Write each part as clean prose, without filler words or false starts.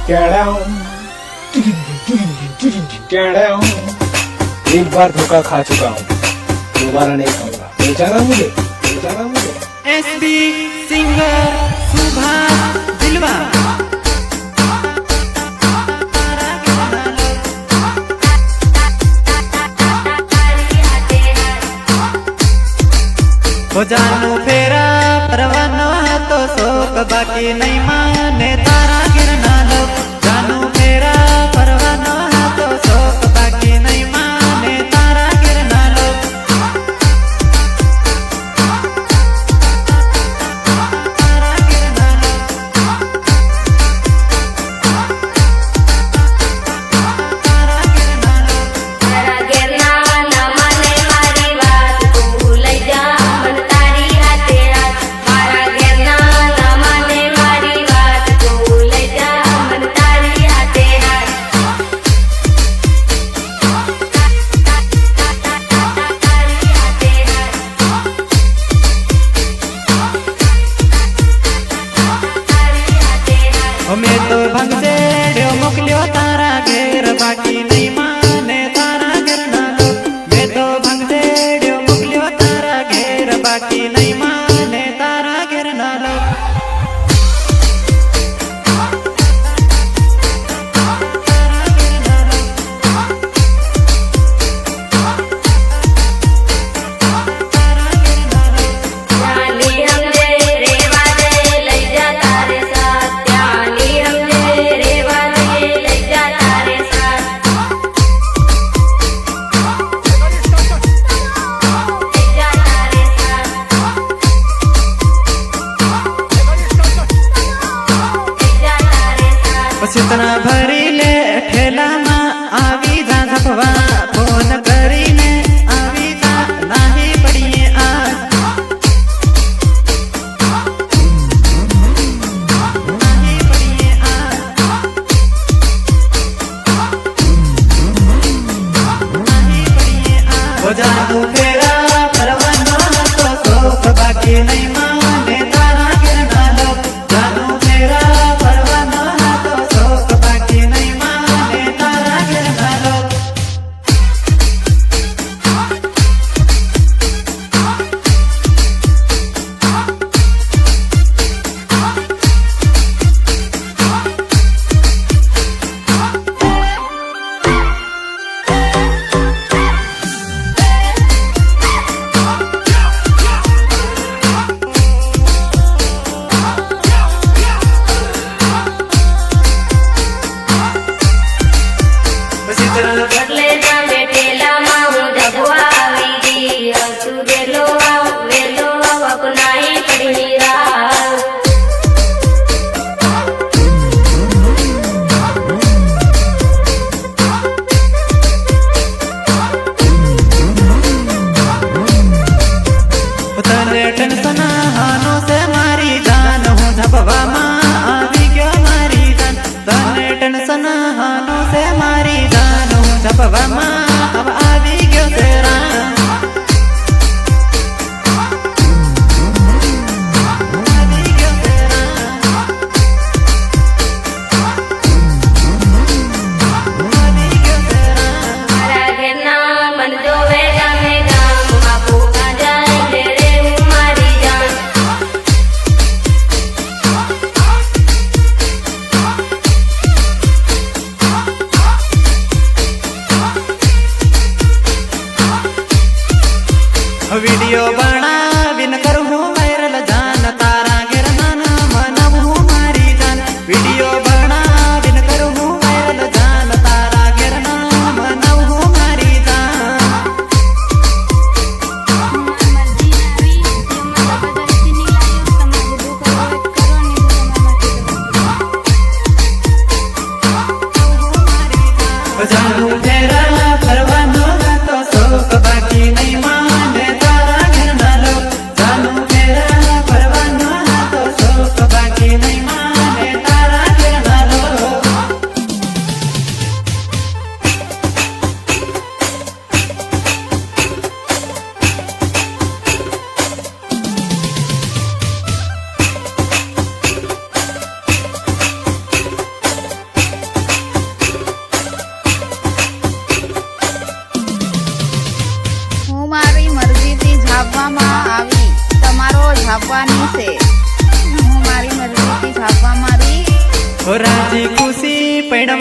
एक बार धोखा खा चुका हूँ, दोबारा नहीं खाऊंगा। बेचारा मुझे, बेचारा मुझे। एसबी सिंगर सुभाष दिलवा हो जानू फेरा परवाना तो शोक बाकी नहीं माने तारा गिरना लो। जानू फेरा परवाना तो शोक बाकी नहीं माने तारा गिरना लो। तारा गिरना लो। तारा गिरना लो। तारा गिरना ना माने मारी बात तू लई जा मन तारी हाथे हाथ। तारा गिरना ना माने मारी बात तू लई जा मन तारी हाथे हाथ। तारी हाथे हाथ। तारी हाथे हाथ। मैं तो भंग से ड्यो मोकलियो तारा घेर बाकी नहीं माने तारा गिरना लो। मैं तो भंग से ड्यो मोकलियो तारा घेर बाकी नहीं माने तारा गिरना लो। तारा गिरना लो। तारा गिरना लो। जानी हमने रेवा दे लई जा तारे साथ। जानी हमने रेवा दे लई जा तारे साथ। लई जा तारे साथ। लई जा तारे साथ। बस इतना भरी ले ठेला मा आवी जा झपवा फोन करी ने आवी जा नाही पड़िए आज। नाही पड़िए आज। नाही पड़िए आज। हो जानू फेरा परवाना तो शोक बाकी नहीं माने तारा गिरना लो। जानू फेरा परवाना तो शोक बाकी नहीं माने तारा गिरना लो। बस इतना बदले जा बेटेला माऊ जबवा आवीगी। हंसू वेलो अपना ही पड़ी राह। तने टेंशन हानो से मारी जान हूँ झपवा माँ आवी क्यों मारी जान। तने टेंशन हानो से मारी जान हूँ झपवा माँ अब आवी क्यों तेरा। आवी क्यों तेरा। आवी क्यों तेरा। तारा गिरना मन जो वेगा में गाम बापू का जाए तेरे मारी जान। वीडियो बना बिन करूँ वायरल जान तारा गिरना ना मनबू मारी जान। वीडियो बना बिन करूँ वायरल जान तारा गिरना मनबू मारी जान। मर्जी नावी तेव्हा जबरदस्ती निघाली समाज दुःख करो जानू फेरा परवानो तो शोक बाकी नहीं माने तारा गिरना लो। जानू फेरा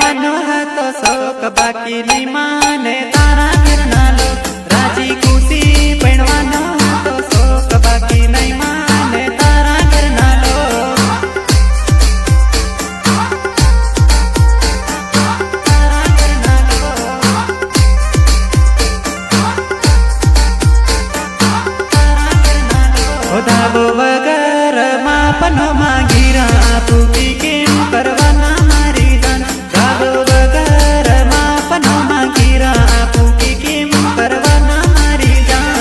परवानो હતો શોક બાકી નહીં માને તારા ઘરના લોક રાજી ખુશી પરવાનો હતો શોક બાકી નહીં માને તારા ઘરના લોક તારા ઘરના લોક ઓ ધાબો વગર માપનો માંગીરા પૂકી કેમ કરવાના મારી જાન ધાબો વગર માપનો માંગીરા પૂકી કેમ કરવાના મારી જાન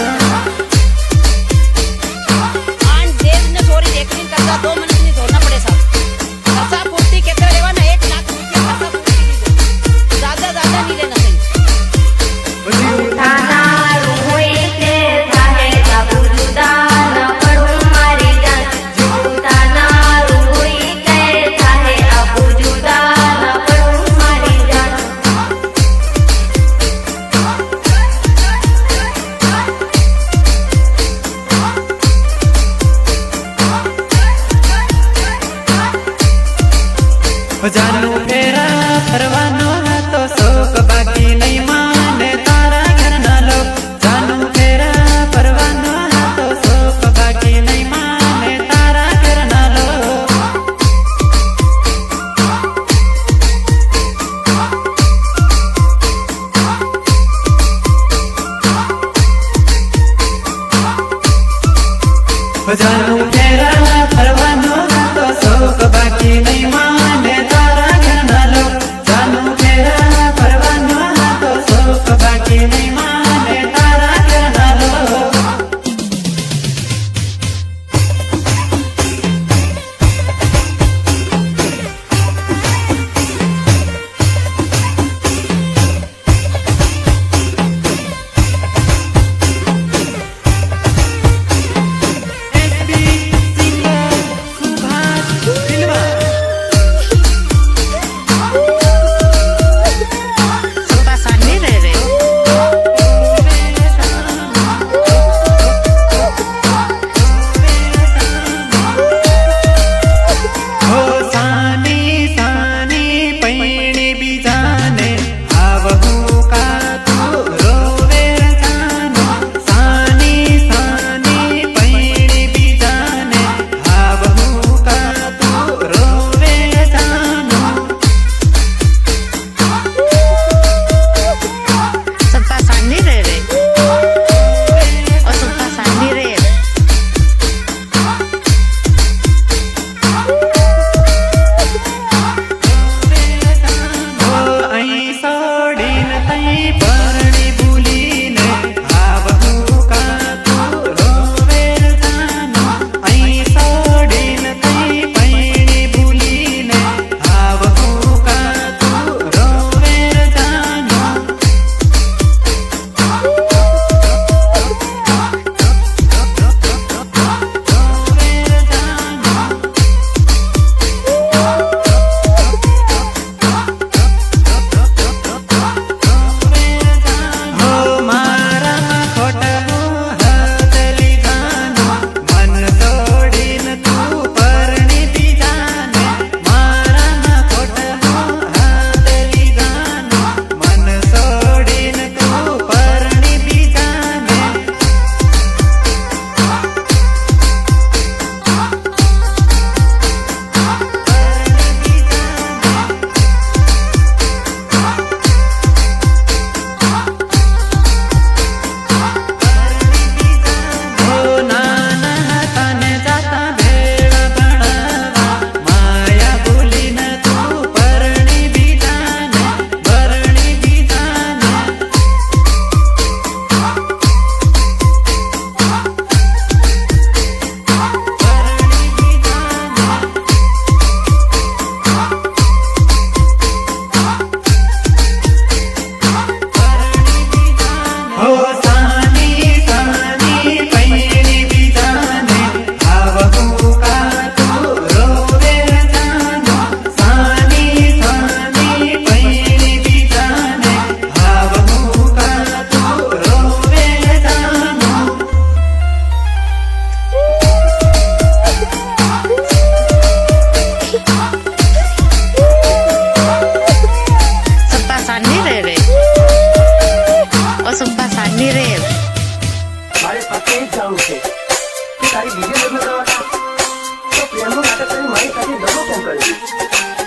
आन देव ने छोरी देखनी करता 2 मिनट नहीं धोना पड़े साहब खर्चा पूर्ति केतरा लेवाना 1 लाख रुपया खर्चा पूर्ति लीजिए ज्यादा नहीं लेना चाहिए થાના રૂએ તે થાહે બાબુ જુદા ન પડું મારી જાન જૂઠાના રૂએ તે થાહે બાબુ જુદા ન પડું મારી જાન જાનું ફેરા ફરવાનો હતો શોક બાકી નહીં માને તારા ઘરના લોક જાનું ફેરા ફરવાનો હતો શોક બાકી નહીં માને તારા ઘરના લોક જાનું ફેરા ફરવાનો હતો શોક બાકી નહીં માને તારા ઘરના લોક જાનું ફેરા ફરવાનો હતો શોક બાકી નહીં માને તારા ઘરના લોક SB સિંગર સુભાષ દિલવા કે તારી બીજે લગ્ન કરવા હતા તો પ્રેમનું નાટક કરી મારી સાથે લગ્ન કેમ કર્યું?